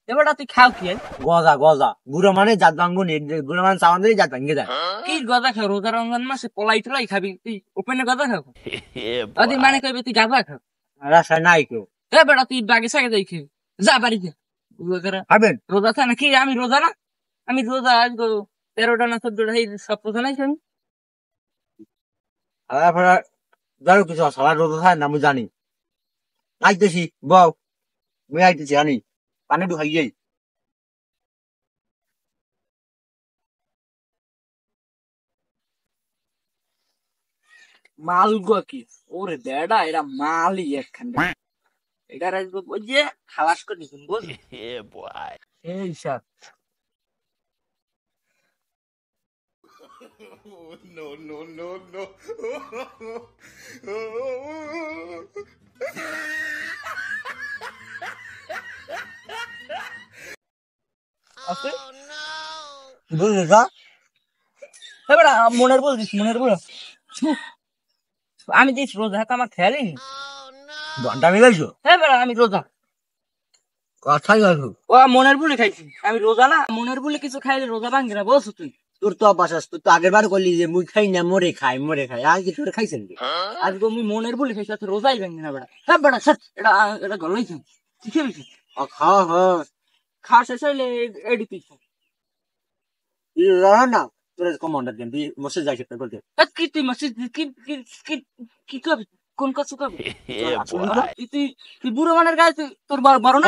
এবার তুই খাও কি গজা গজা বুড়ো মানে জাত ভাঙ্গু নি বুড়ো মানে চাওয়ান জাত ভাঙ্গে যায় কি গজা খাও রোজা রমজান মাসে পলাই টলাই খাবি তুই ওপেনে গজা খাও তুই মানে কইবি তুই গাঁজা খাও রাস্তায় নাই কেউ এবার তুই বাগে সাগে যাই খেয়ে যা বাড়িতে খাবেন রোজা থাকে না কি আমি রোজা না আমি রোজা আজ 13টা না 14টা এই সব রোজা নাই আমি তারপরে ধরো কিছু সবার রোদ হয় না আমি জানি আইতেছি বউ আমি আইতেছি জানি পানি ঢুকাই যাই মাল গো কি ওরে বেড়া এরা মালই একখানে এটা রাখবো ওই যে খালাস করে দিচ্ছেন বুঝ এই সব No, no, no, no. আছে বুঝলি না এবার মনের বল দিস মনের বল আমি দিস রোজা তো আমার খেয়ালই নেই ঘন্টা মিলাইছো এবার আমি রোজা কথাই গেছো ও মনের বলে খাইছি আমি রোজা না মনের বলে কিছু খাইলে রোজা ভাঙ্গে না বলছো তুই তোর তো অভ্যাস আছে তুই তো আগের বার করলি যে মুই খাই না মরে খাই আজ কি তোর খাইছেন কি আজকে আমি মনের বলে খাইছি তো রোজাই ভাঙ্গে না বেড়া হ্যাঁ বেড়া স্যার এটা এটা গলাইছি ঠিক আছে খাওয়া হয় খাওয়া শেষ হইলে এডি পিস না তোর কমান্ডার দেন তুই মসজিদ যাই সেটা করতে কি তুই মসজিদ কি কি কি কি করবি কোন কাজ করবি তুই তুই বুড়ো মানের গায়ে তোর বড় না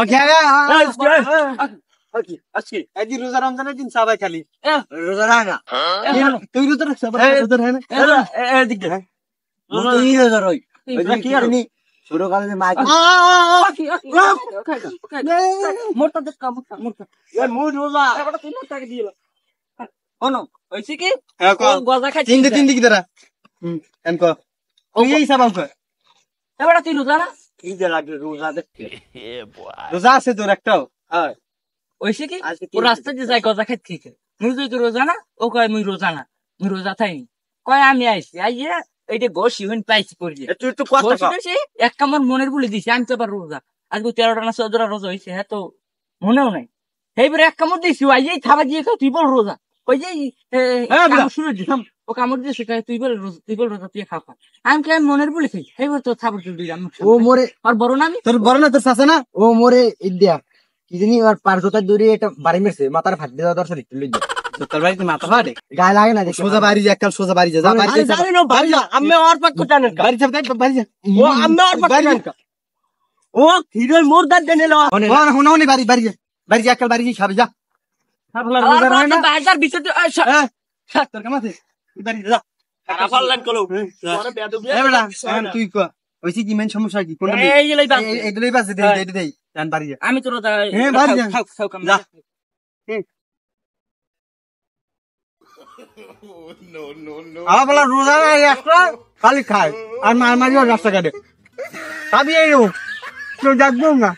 আজকে একদিন রোজা রমজানের দিন সবাই খালি রোজা রাখ না তুই রোজা রাখ সবাই রোজা রাখ না এদিক দে তুই রোজা রই কি আর ছোট কালে মা মোটা দেখ মোটা মুই রোজা এবার তুই টাকা দিয়ে ono হইছে কি কো গজা খাই তিন দিকে দাঁড়া এম কো ওই এই সব আমকো এবার তুই রোজা না কি যে লাগে রোজা দেখতে রোজা আছে তোর একটাও হ্যাঁ হইছে কি ও রাস্তা দিয়ে যায় গজা খাই ঠিক মুই তুই রোজা না ও কয় মুই রোজা না মুই রোজা থাই কয় আমি আইছি আইয়া এইটা গোশি হইন পাইছি পড়ি তুই তো কথা এক কামর মনের বলে দিছি আমি তো আবার রোজা আজকে 13টা না 14টা রোজা হইছে হ্যাঁ তো মনেও নাই এইবারে এক কামড় দিছি আইয়াই থাবা দিয়ে তুই বল রোজা ওই যে শুনে দিলাম ও কামড় দিয়েছে তুই বল রোজা তুই খাওয়া আমি কে মনের বলে খাই এইবার তো থাবর দিলাম ও মোরে আর বড় না আমি তোর বড় না তোর চাচা না ও মোরে ইদিয়া কি জানি আর পার জোতা দূরে এটা বাড়ি মেরছে মাথার ফাট দেওয়া দর্শন একটু লই তোর বাড়িতে মাথা ফাটে গায়ে লাগে না সোজা বাড়ি যা এককাল সোজা বাড়ি যা বাড়ি যা জানি না বাড়ি যা আমি আর পাক করতে না বাড়ি যা বাড়ি যা ও আমি আর পাক করতে না ও হিরো মোরদার দেনে লো হনে বাড়ি যা এককাল বাড়ি যা খাবে যা বাজার ভিতরে তোর কামাতে বাড়ি যা পারলেন কলো তুই কো ওইসি কি মেন সমস্যা কি কোনটা এইগুলাই বাজে দেই জান বাড়ি যা আমি তো বাড়ি যা খাও কাম যা No, no, no. আমার বলা রোজা একটা খালি খায় আর মার মারিও রাস্তা কাটে আমি এই কেউ দেখবো না